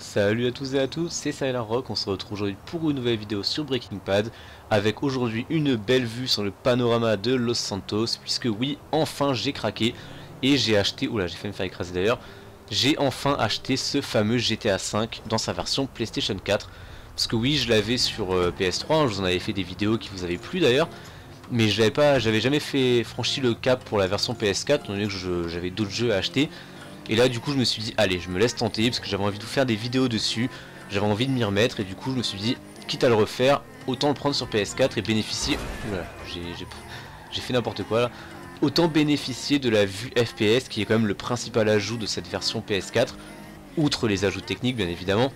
Salut à tous et à toutes, c'est Sylarrock, on se retrouve aujourd'hui pour une nouvelle vidéo sur Breaking Bad avec aujourd'hui une belle vue sur le panorama de Los Santos puisque oui, enfin j'ai craqué et j'ai acheté, oula j'ai failli me faire écraser d'ailleurs, j'ai enfin acheté ce fameux GTA V dans sa version PlayStation 4 parce que oui je l'avais sur PS3, je vous en avais fait des vidéos qui vous avaient plu d'ailleurs mais j'avais jamais fait franchi le cap pour la version PS4 étant donné que j'avais d'autres jeux à acheter. Et là du coup je me suis dit allez je me laisse tenter parce que j'avais envie de vous faire des vidéos dessus, j'avais envie de m'y remettre et du coup je me suis dit quitte à le refaire autant le prendre sur PS4 et bénéficier, oula j'ai fait n'importe quoi là, autant bénéficier de la vue FPS qui est quand même le principal ajout de cette version PS4, outre les ajouts techniques bien évidemment.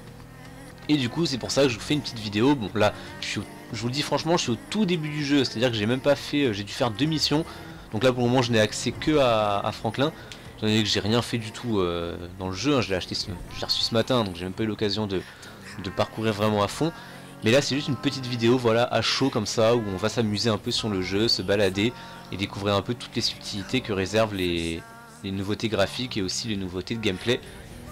Et du coup c'est pour ça que je vous fais une petite vidéo. Bon là je vous le dis franchement je suis au tout début du jeu, c'est à dire que j'ai même pas fait, j'ai dû faire 2 missions. Donc là pour le moment je n'ai accès que à Franklin, étant donné que j'ai rien fait du tout dans le jeu, hein. Je l'ai reçu ce matin donc j'ai même pas eu l'occasion de parcourir vraiment à fond. Mais là c'est juste une petite vidéo voilà à chaud comme ça où on va s'amuser un peu sur le jeu, se balader et découvrir un peu toutes les subtilités que réservent les nouveautés graphiques et aussi les nouveautés de gameplay.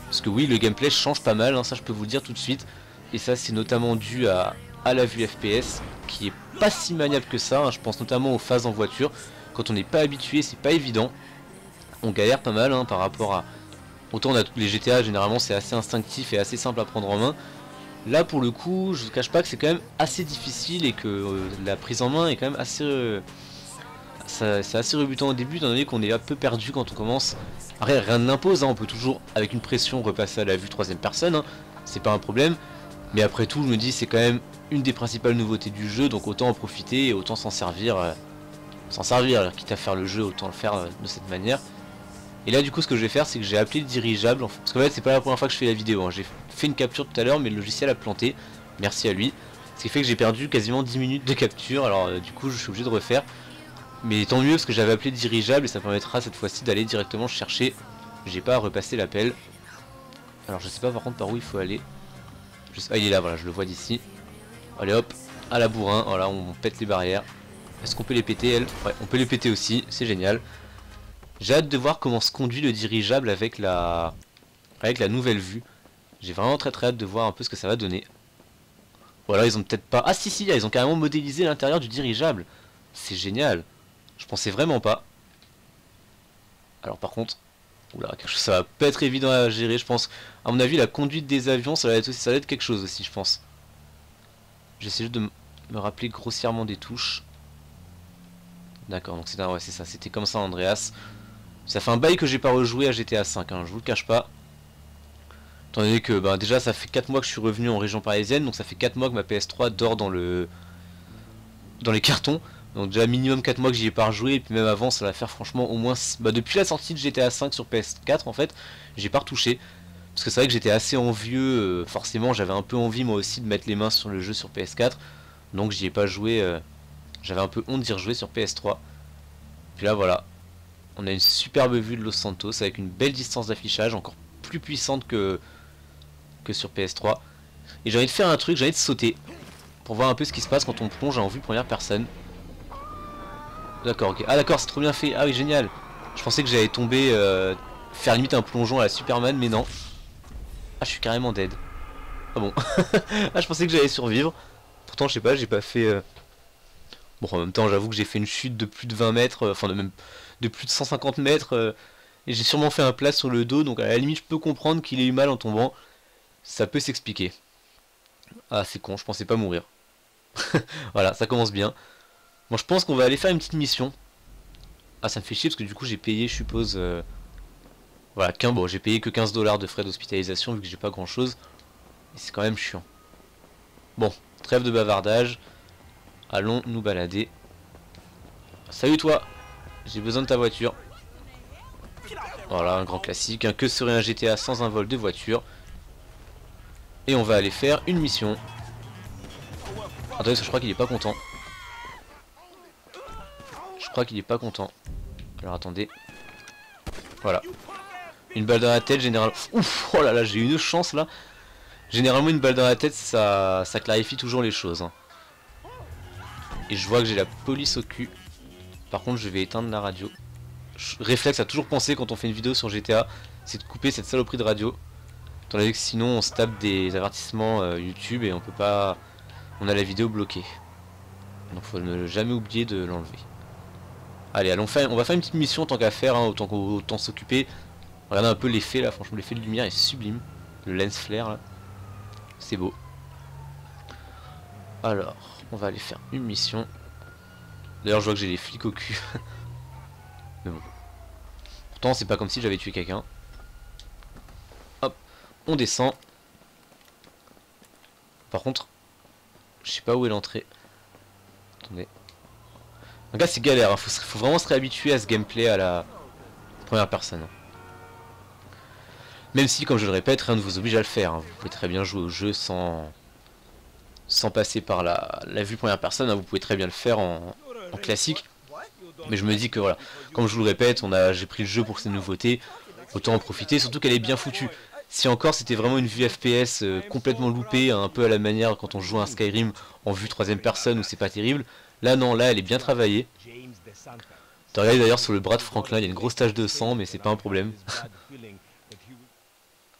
Parce que oui le gameplay change pas mal, hein, ça je peux vous le dire tout de suite. Et ça c'est notamment dû à la vue FPS qui est pas si maniable que ça, hein. Je pense notamment aux phases en voiture. Quand on n'est pas habitué c'est pas évident. On galère pas mal hein, par rapport à... Autant on a les GTA généralement c'est assez instinctif et assez simple à prendre en main. Là pour le coup je vous cache pas que c'est quand même assez difficile et que la prise en main est quand même assez... c'est assez rebutant au début étant donné qu'on est un peu perdu quand on commence. Après rien ne l'impose, hein, on peut toujours avec une pression repasser à la vue troisième personne, hein, c'est pas un problème. Mais après tout je me dis c'est quand même une des principales nouveautés du jeu donc autant en profiter et autant s'en servir. Alors, quitte à faire le jeu autant le faire de cette manière. Et là du coup ce que je vais faire c'est que j'ai appelé le dirigeable, parce qu'en fait c'est pas la première fois que je fais la vidéo, hein. J'ai fait une capture tout à l'heure mais le logiciel a planté, merci à lui. Ce qui fait que j'ai perdu quasiment 10 minutes de capture, alors du coup je suis obligé de refaire. Mais tant mieux parce que j'avais appelé le dirigeable et ça permettra cette fois-ci d'aller directement chercher, j'ai pas à repasser l'appel. Alors je sais pas par contre par où il faut aller. Ah il est là, voilà je le vois d'ici. Allez hop, à la bourrin, voilà on pète les barrières. Est-ce qu'on peut les péter elles? Ouais on peut les péter aussi, c'est génial. J'ai hâte de voir comment se conduit le dirigeable avec la nouvelle vue. J'ai vraiment très hâte de voir un peu ce que ça va donner. Ou alors ils ont peut-être pas... Ah si si, ils ont carrément modélisé l'intérieur du dirigeable. C'est génial. Je pensais vraiment pas. Alors par contre... Oula, ça va pas être évident à gérer je pense. À mon avis la conduite des avions ça va être quelque chose aussi je pense. J'essaie juste de me rappeler grossièrement des touches. D'accord, donc ouais, c'est ça, c'était comme ça Andreas. Ça fait un bail que j'ai pas rejoué à GTA V, hein, je vous le cache pas. Étant donné que bah, déjà ça fait 4 mois que je suis revenu en région parisienne, donc ça fait 4 mois que ma PS3 dort dans les cartons. Donc déjà minimum 4 mois que j'y ai pas rejoué, et puis même avant ça va faire franchement au moins... Bah, depuis la sortie de GTA V sur PS4 en fait, j'ai pas retouché. Parce que c'est vrai que j'étais assez envieux, forcément j'avais un peu envie moi aussi de mettre les mains sur le jeu sur PS4. Donc j'y ai pas joué, j'avais un peu honte d'y rejouer sur PS3. Puis là voilà, on a une superbe vue de Los Santos avec une belle distance d'affichage, encore plus puissante que sur PS3. Et j'ai envie de faire un truc, j'ai envie de sauter pour voir un peu ce qui se passe quand on plonge en vue première personne. D'accord, ok. Ah d'accord, c'est trop bien fait. Ah oui, génial. Je pensais que j'allais tomber, faire limite un plongeon à la Superman, mais non. Ah, je suis carrément dead. Ah bon. Ah, je pensais que j'allais survivre. Pourtant, je sais pas, j'ai pas fait... Bon, en même temps, j'avoue que j'ai fait une chute de plus de 20 mètres, enfin de plus de 150 mètres, et j'ai sûrement fait un plat sur le dos, donc à la limite, je peux comprendre qu'il ait eu mal en tombant. Ça peut s'expliquer. Ah, c'est con, je pensais pas mourir. Voilà, ça commence bien. Bon, je pense qu'on va aller faire une petite mission. Ah, ça me fait chier parce que du coup, j'ai payé, je suppose... Voilà, bon, j'ai payé que 15 $ de frais d'hospitalisation vu que j'ai pas grand chose. Et c'est quand même chiant. Bon, trêve de bavardage. Allons nous balader. Salut toi, j'ai besoin de ta voiture. Voilà, un grand classique. Que serait un GTA sans un vol de voiture? Et on va aller faire une mission. Attendez, parce que je crois qu'il est pas content. Je crois qu'il est pas content. Alors attendez. Voilà. Une balle dans la tête, généralement... Ouf, oh là là, j'ai une chance là. Généralement, une balle dans la tête, ça clarifie toujours les choses, hein. Et je vois que j'ai la police au cul. Par contre, je vais éteindre la radio. Réflexe à toujours penser quand on fait une vidéo sur GTA, c'est de couper cette saloperie de radio. Étant donné que sinon on se tape des avertissements YouTube et on peut pas... On a la vidéo bloquée. Donc faut ne jamais oublier de l'enlever. Allez, allons faire, on va faire une petite mission tant qu'à faire, hein, autant s'occuper. Regardez un peu l'effet là, franchement l'effet de lumière est sublime. Le lens flare là. C'est beau. Alors, on va aller faire une mission. D'ailleurs je vois que j'ai des flics au cul. Mais bon. Pourtant c'est pas comme si j'avais tué quelqu'un. Hop, on descend. Par contre, je sais pas où est l'entrée. Attendez. Donc là c'est galère, hein. Faut vraiment se réhabituer à ce gameplay à la première personne. Même si, comme je le répète, rien ne vous oblige à le faire. Hein. Vous pouvez très bien jouer au jeu sans passer par la vue première personne. Hein. Vous pouvez très bien le faire en classique. Mais je me dis que voilà, comme je vous le répète, j'ai pris le jeu pour ses nouveautés. Autant en profiter, surtout qu'elle est bien foutue. Si encore c'était vraiment une vue FPS complètement loupée, un peu à la manière quand on joue à un Skyrim en vue troisième personne où c'est pas terrible. Là non, là elle est bien travaillée. T'as regardé d'ailleurs sur le bras de Franklin, il y a une grosse tache de sang, mais c'est pas un problème.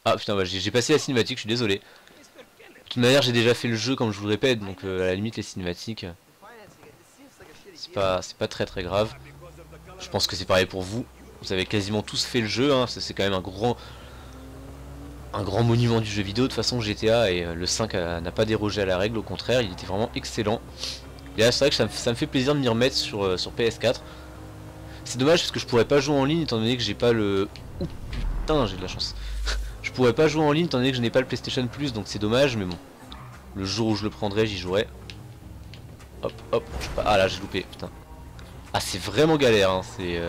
Ah putain, bah, j'ai passé la cinématique, je suis désolé. De toute manière, j'ai déjà fait le jeu comme je vous le répète, donc à la limite les cinématiques, c'est pas très grave. Je pense que c'est pareil pour vous. Vous avez quasiment tous fait le jeu, hein. C'est quand même un grand monument du jeu vidéo. De toute façon, GTA et le 5 n'a pas dérogé à la règle, au contraire, il était vraiment excellent. Et là, c'est vrai que ça me fait plaisir de m'y remettre sur PS4. C'est dommage parce que je pourrais pas jouer en ligne étant donné que j'ai pas le... Ouh putain, j'ai de la chance. Je pourrais pas jouer en ligne étant donné que je n'ai pas le PlayStation Plus, donc c'est dommage, mais bon. Le jour où je le prendrai, j'y jouerai. Hop, hop, je sais pas... Ah là, j'ai loupé, putain. Ah, c'est vraiment galère, hein, c'est...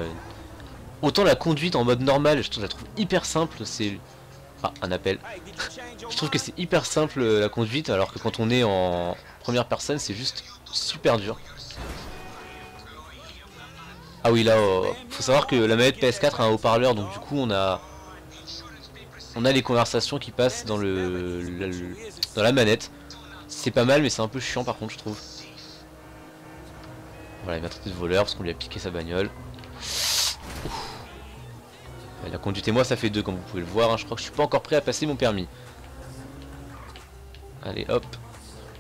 Autant la conduite en mode normal, je la trouve hyper simple, c'est... Ah, un appel. Je trouve que c'est hyper simple la conduite, alors que quand on est en première personne, c'est juste super dur. Ah oui, là, faut savoir que la manette PS4 a un haut-parleur, donc du coup on a les conversations qui passent dans dans la manette. C'est pas mal, mais c'est un peu chiant par contre, je trouve. Voilà, il m'a traité de voleur parce qu'on lui a piqué sa bagnole. Ouf. La conduite et moi, ça fait 2 comme vous pouvez le voir. Hein. Je crois que je suis pas encore prêt à passer mon permis. Allez, hop.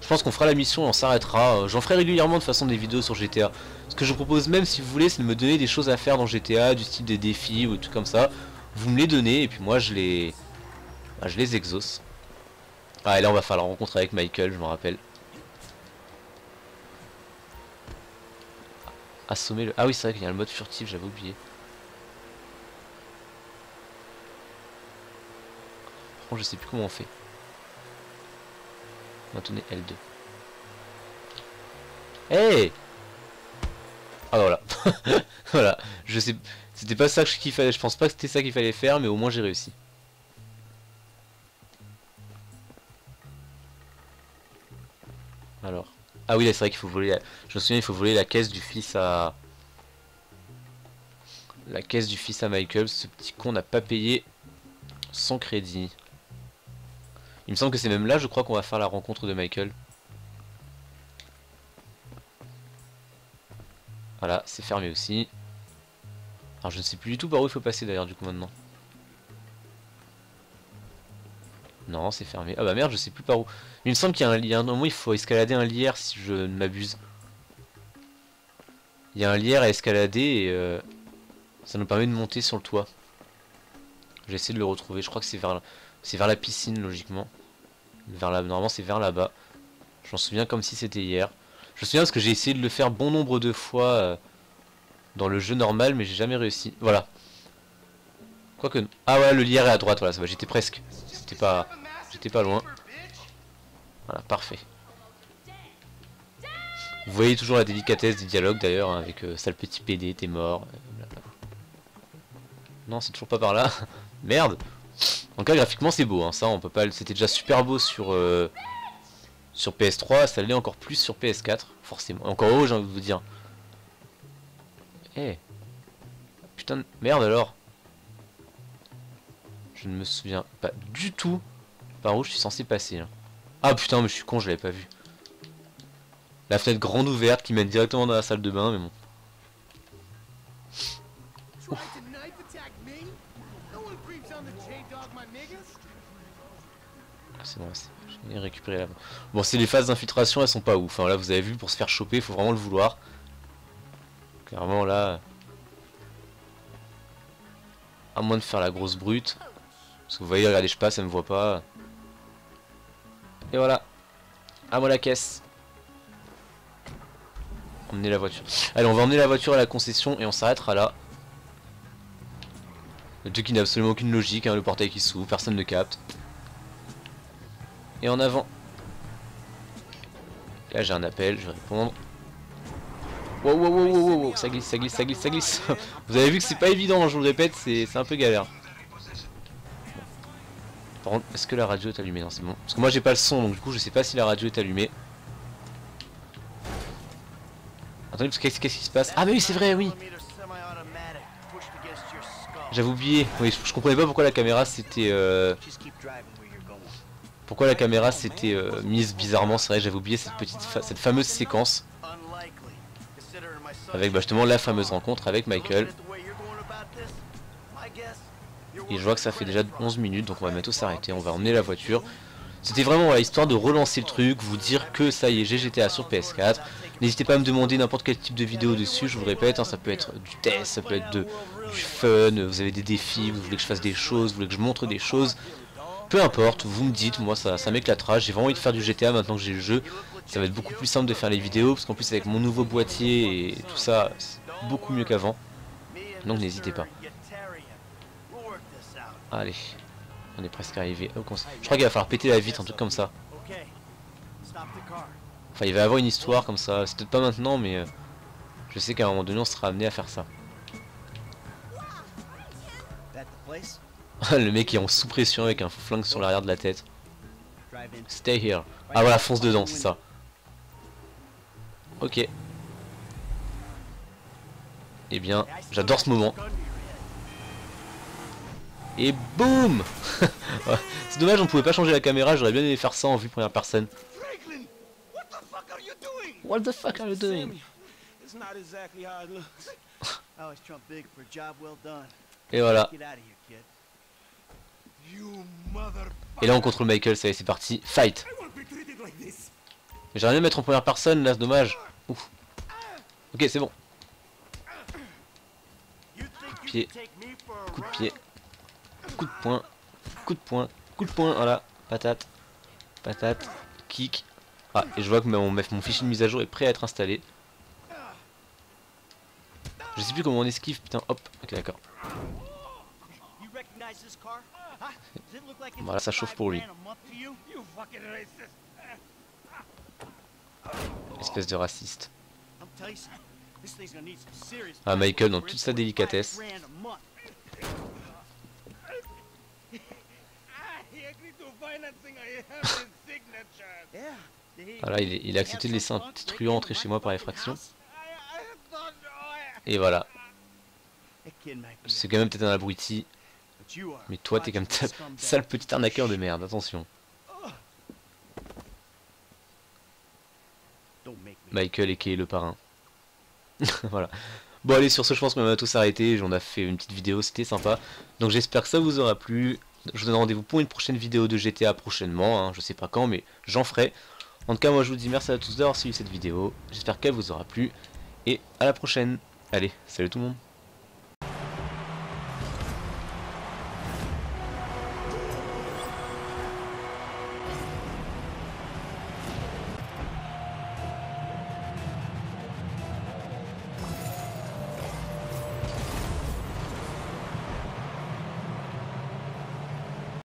Je pense qu'on fera la mission et on s'arrêtera. J'en ferai régulièrement de toute façon des vidéos sur GTA. Ce que je vous propose même, si vous voulez, c'est de me donner des choses à faire dans GTA, du style des défis ou des trucs comme ça. Vous me les donnez et puis moi je les exauce. Ah et là on va faire la rencontre avec Michael, je me rappelle. Assommer le... Ah oui c'est vrai qu'il y a le mode furtif, j'avais oublié. Par contre je sais plus comment on fait. On va tourner L2. Hey. Ah voilà. Voilà. Je sais... C'était pas ça qu'il fallait... Je pense pas que c'était ça qu'il fallait faire, mais au moins j'ai réussi. Alors. Ah oui, c'est vrai qu'il faut voler... Je me souviens, il faut voler la caisse du fils à... La caisse du fils à Michael. Ce petit con n'a pas payé son crédit. Il me semble que c'est même là, je crois qu'on va faire la rencontre de Michael. Voilà, c'est fermé aussi. Alors je ne sais plus du tout par où il faut passer d'ailleurs du coup maintenant. Non, c'est fermé. Ah bah merde, je sais plus par où. Il me semble qu'il y a un moment, il faut escalader un lierre si je ne m'abuse. Il y a un lierre à escalader et ça nous permet de monter sur le toit. J'essaie de le retrouver, je crois que c'est vers la piscine logiquement. Normalement c'est vers là-bas. Je m'en souviens comme si c'était hier. Je me souviens parce que j'ai essayé de le faire bon nombre de fois dans le jeu normal mais j'ai jamais réussi. Voilà. Quoique... Ah ouais, le lierre est à droite, voilà, ça va, j'étais presque. J'étais pas loin. Voilà, parfait. Vous voyez toujours la délicatesse des dialogues d'ailleurs, hein, avec sale petit PD, t'es mort. Non, c'est toujours pas par là. Merde. En tout cas, graphiquement, c'est beau, hein, ça, on peut pas... C'était déjà super beau sur PS3, ça l'est encore plus sur PS4, forcément. Encore haut, j'ai envie de vous dire. Eh. Putain de... Merde alors. Je ne me souviens pas du tout par où je suis censé passer. Là. Ah putain, mais je suis con, je l'avais pas vu. La fenêtre grande ouverte qui mène directement dans la salle de bain, mais bon. Ouf. c'est bon, j'ai récupéré là. Bon, c'est les phases d'infiltration, elles sont pas ouf. Hein. Là, vous avez vu, pour se faire choper, il faut vraiment le vouloir. Clairement, là... À moins de faire la grosse brute. Parce que vous voyez, regardez, je passe, elle me voit pas. Et voilà. À moi la caisse. Emmener la voiture. Allez, on va emmener la voiture à la concession et on s'arrêtera là. Le truc qui n'a absolument aucune logique, hein, le portail qui s'ouvre, personne ne capte. Et en avant. Là j'ai un appel, je vais répondre. Wow, wow, wow, wow, wow, ça glisse, ça glisse, ça glisse, ça glisse. Vous avez vu que c'est pas évident, je vous le répète, c'est un peu galère. Par contre, est-ce que la radio est allumée? Non, c'est bon. Parce que moi j'ai pas le son, donc du coup je sais pas si la radio est allumée. Attendez, parce qu'est-ce qui se passe? Ah mais oui, c'est vrai, oui. J'avais oublié. Oui, je comprenais pas pourquoi la caméra s'était mise bizarrement. C'est vrai, j'avais oublié cette fameuse séquence avec justement la fameuse rencontre avec Michael. Et je vois que ça fait déjà 11 minutes, donc on va bientôt s'arrêter. On va emmener la voiture. C'était vraiment voilà, histoire de relancer le truc, vous dire que ça y est, j'ai GTA sur PS4. N'hésitez pas à me demander n'importe quel type de vidéo dessus, je vous le répète, hein, ça peut être du test, ça peut être du fun, vous avez des défis, vous voulez que je fasse des choses, vous voulez que je montre des choses. Peu importe, vous me dites, moi ça m'éclatera, j'ai vraiment envie de faire du GTA maintenant que j'ai le jeu. Ça va être beaucoup plus simple de faire les vidéos, parce qu'en plus avec mon nouveau boîtier et tout ça, c'est beaucoup mieux qu'avant. Donc n'hésitez pas. Allez. On est presque arrivé. Je crois qu'il va falloir péter la vitre, un truc comme ça. Enfin, il va y avoir une histoire comme ça. C'est peut-être pas maintenant, mais je sais qu'à un moment donné, on sera amené à faire ça. Le mec est en sous pression avec un flingue sur l'arrière de la tête. Stay here. Ah voilà, fonce dedans, c'est ça. Ok. Eh bien, j'adore ce moment. Et boum. C'est dommage, on pouvait pas changer la caméra, j'aurais bien aimé faire ça en vue première personne. What the fuck are you doing? Et voilà. Et là on contrôle Michael, ça y est, c'est parti. Fight. J'aimerais bien mettre en première personne, là c'est dommage. Ouf. Ok, c'est bon. Coup de pied. Coup de pied. Coup de poing, coup de poing, coup de poing, voilà, patate, patate, kick. Ah, et je vois que mon fichier de mise à jour est prêt à être installé. Je sais plus comment on esquive, putain, hop, ok d'accord. Voilà, ça chauffe pour lui. Espèce de raciste. Ah, Michael dans toute sa délicatesse. Voilà, il a accepté de laisser un petit truand entrer chez moi par effraction. Et voilà. C'est quand même peut-être un abruti. Mais toi t'es comme ta sale petit arnaqueur de merde, attention. Michael et Kay le parrain. Voilà. Bon allez, sur ce je pense qu'on va tous s'arrêter. On a fait une petite vidéo, c'était sympa. Donc j'espère que ça vous aura plu. Je vous donne rendez-vous pour une prochaine vidéo de GTA prochainement, hein. Je sais pas quand mais j'en ferai. En tout cas moi je vous dis merci à tous d'avoir suivi cette vidéo. J'espère qu'elle vous aura plu. Et à la prochaine. Allez, salut tout le monde.